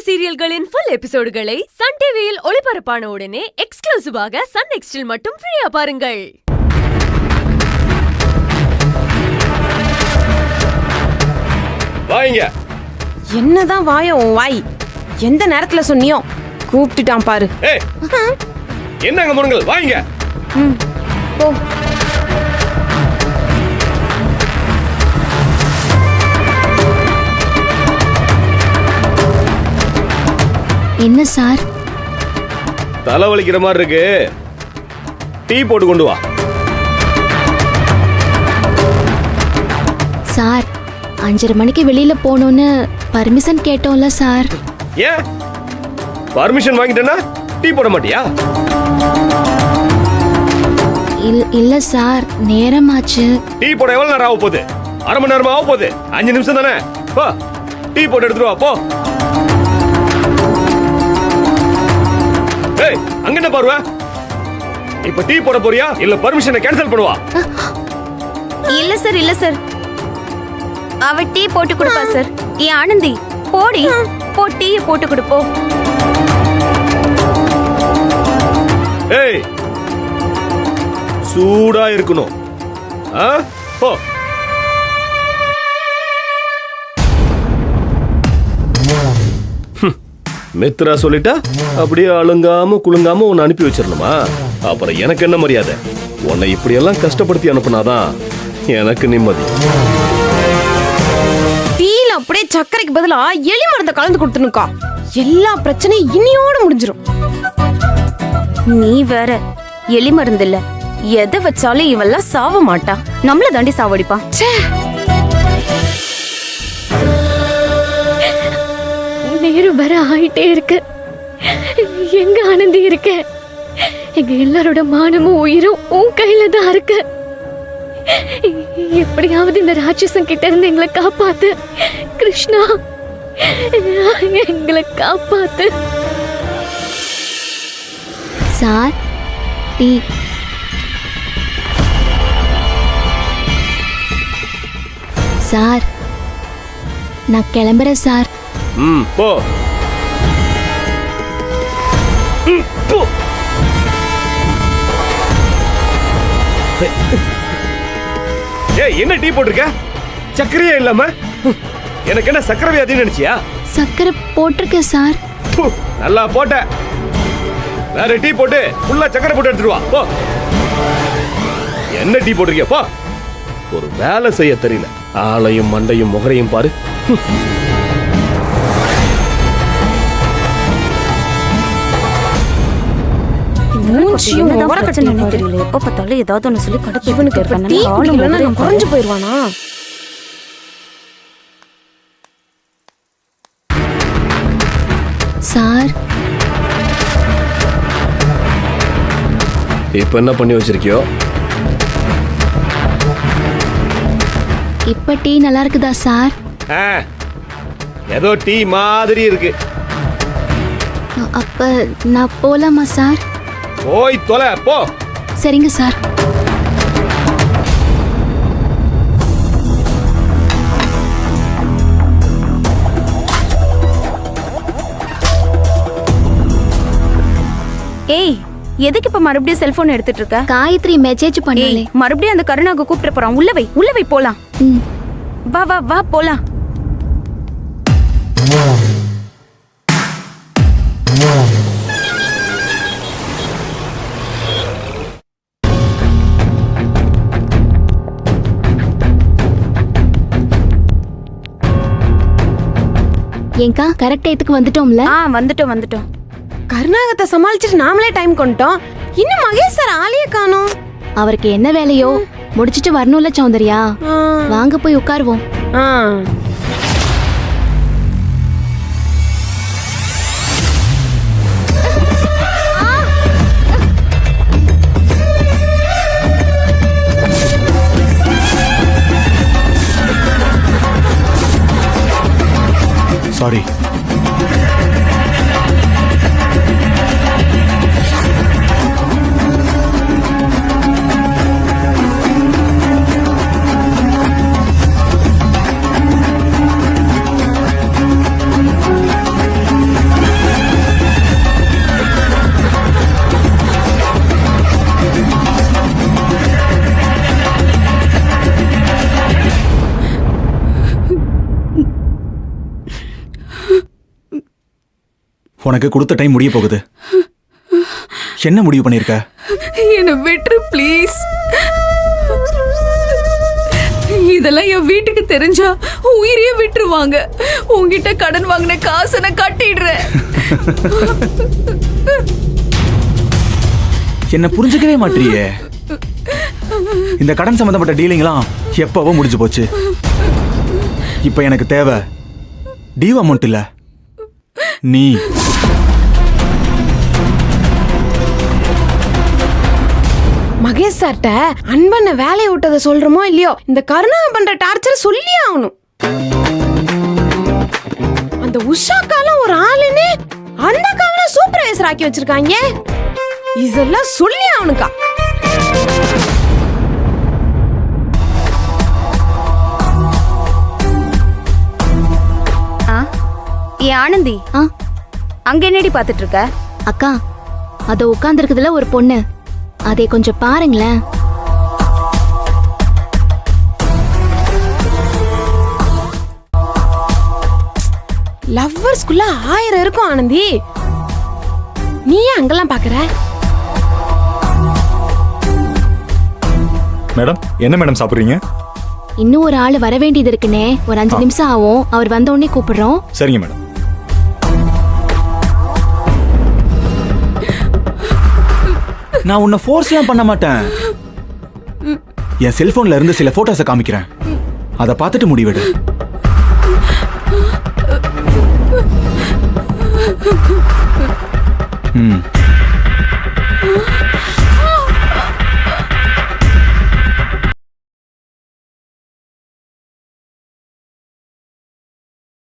சீரியல்களின் full எபிசோடுகளை Sun டிவியில் ஒளிபரப்பான உடனே எக்ஸ்க்ளூசிவாக சன் நெக்ஸ்டில் மட்டும் ஃப்ரீயா பாருங்கள். வாங்க. என்னதான் வாயம் உன் வாய்? எந்த நேரத்துல சொன்னியோ கூப்பிட்டுட்டான் பாரு. ஏய், என்னங்க முருங்கல் வாங்க. போ. என்ன சார்? தலைவலிக்கிற மாதிரி இருக்கு, டீ போட்டு கொண்டு வா. சார் 5:30 மணிக்கு வெளியில போகணும்னு பர்மிஷன் கேட்டோம்ல சார். ஏன் பர்மிஷன் வாங்கிட்டேன்னா டீ போட மாட்டியா? இல்ல சார், நேரமாச்சு. டீ போட எவ்வளவு நேரம் ஆக போகுது? அரை மணி நேரமா ஆக போகுது. 5 நிமிஷம் தானே. போ, டீ போட்டு எடுத்துட்டு வா. போ. ஏய், அங்க என்ன பாருவ? இப்ப டீ போட போறியா இல்ல பர்மிஷனை கேன்சல் பண்ணுவா? இல்ல சார் அவ டீ போட்டு கொடுப்பா சார். ஏ ஆனந்தி, போடி போ, டீ போட்டு கொடுப்போ. ஏய், சூடா இருக்கணும். போ. மித்ரா சொல்லிட்டா அப்படியே அழுங்காம குலுங்காம உன்னை அனுப்பி வச்சிடணுமா? அப்புறம் எனக்கு என்ன மரியாதை? உன்னை இப்படி எல்லாம் கஷ்டப்படுத்தி அனுப்புனாதான் எனக்கு நிம்மதி. டீல அப்படியே சர்க்கரைக்கு பதிலா எலி மருந்த கலந்து கொடுத்துனுக்கா, எல்லா பிரச்சனையும் இன்னியோட முடிஞ்சிரும். நீ வேற எலி மருந்து இல்ல, எதை வச்சாலும் இவெல்லாம் சாவ மாட்டா, நம்மள தாண்டி சாவடிப்பா. நேரம் வர ஆயிட்டே இருக்கு. எங்க ஆனந்தி இருக்க? எங்க எல்லாரோட மானமும் உயிரும் உன் கையில தான் இருக்கு. எப்படியாவது இந்த ராட்சசன் கிட்ட இருந்து எங்களை காப்பாத்து கிருஷ்ணா, எங்களை காப்பாத்து. Sir tea. சார் நான் கிளம்புறேன் சார். போ. போ. ஏய், என்ன டீ போட்டிருக்க? சக்கரையே இல்லாம? எனக்கு என்ன சக்கரை வியாதின்னு நினைச்சியா? சக்கரை போட்டிருக்கேன் சார். நல்லா போட்ட. வேற டீ போட்டு ஃபுல்லா சக்கரை போட்டு எடுத்துட்டு வா. போ. என்ன டீ போட்டிருக்கிய? போ. ஒரு வேலை செய்ய தெரியல. ஆளையும் மண்டையும் முகரையும் பாரு. தெரியல, எப்ப பார்த்தாலும் ஏதாவது ஒண்ணு சொல்லி கடுப்பு குறைஞ்சு போயிருவானா? சார் இப்ப என்ன பண்ணி வச்சிருக்கியோ? இப்ப டீ நல்லா இருக்குதா சார்? ஏதோ டீ மாதிரி இருக்கு. அப்ப நான் போலாமா சார்? போய் தொலை. போ. சரிங்க சார். ஏய், எதுக்கு இப்ப மறுபடியும் செல்போன் எடுத்துட்டு இருக்க? காயத்ரி மெசேஜ் பண்ணாலே. மறுபடியும் அந்த கருணாக கூப்பிட்டு போறான். உள்ள வை போலாம். வா வா வா போலாம். ஏங்கா கரெக்ட் டைத்துக்கு வந்துட்டோம்ல? வந்துட்டோம். கருணாகத்தை சமாளிச்சுட்டு நாமளே டைம் கொண்டோம். இன்னும் மகேஷ் சார் ஆளையே காணோம். அவருக்கு என்ன வேலையோ முடிச்சிட்டு வரணும்ல சௌந்தர்யா. வாங்க போய் உட்காருவோம். சாரி. உனக்கு கொடுத்த டைம் முடிய போகுது. என்ன முடிவு பண்ணிருக்க? என்ன விட்டுரு ப்ளீஸ். இதெல்லாம் என் வீட்டுக்கு தெரிஞ்சா உயிரையே விட்டுருவாங்க. உன்கிட்ட கடன் வாங்கின காசை நான் கட்டிடுறேன். என்ன புரிஞ்சுக்கவே மாட்டியே. இந்த கடன் சம்பந்தப்பட்ட டீலிங்லாம் எப்பவோ முடிஞ்சு போச்சு. இப்ப எனக்கு தேவை டியூ அமௌண்ட் இல்ல, நீ. மகேஷ் சார்ட்ட அன்பண்ண வேலையை விட்டதை சொல்றோமோ இல்லையோ, இந்த கருணா பண்ற டார்ச்சர் சொல்லியே ஆகணும். அந்த உஷாக்கால ஒரு ஆளுன்னு அந்த காவல சூப்பர்வைசர் ஆக்கி வச்சிருக்காங்க. இதெல்லாம் சொல்லி ஆகணுக்கா. ஏ ஆனந்தி, அங்க என்னடி பாத்துட்டு இருக்க? அக்கா, அது உட்கார்ந்துருக்குதுல ஒரு பொண்ணு, அதை கொஞ்சம் பாருங்களேன். லவ்வர்ஸ்குள்ள 1000 இருக்கும் ஆனந்தி. நீ ஏன் அங்கெல்லாம் பாக்குற? மேடம், என்ன மேடம் சாப்பிடுறீங்க? இன்னும் ஒரு ஆள் வர வேண்டியது இருக்குனே, ஒரு 5 நிமிஷம் ஆகும். அவர் வந்த உடனே கூப்பிடுறோம். சரிங்க மேடம். நான் உன்னை ஃபோர்ஸ்லாம் பண்ண மாட்டேன். என் செல்போன்ல இருந்து சில போட்டோஸை காமிக்கிறேன், அதை பார்த்துட்டு முடிவெடு. ம்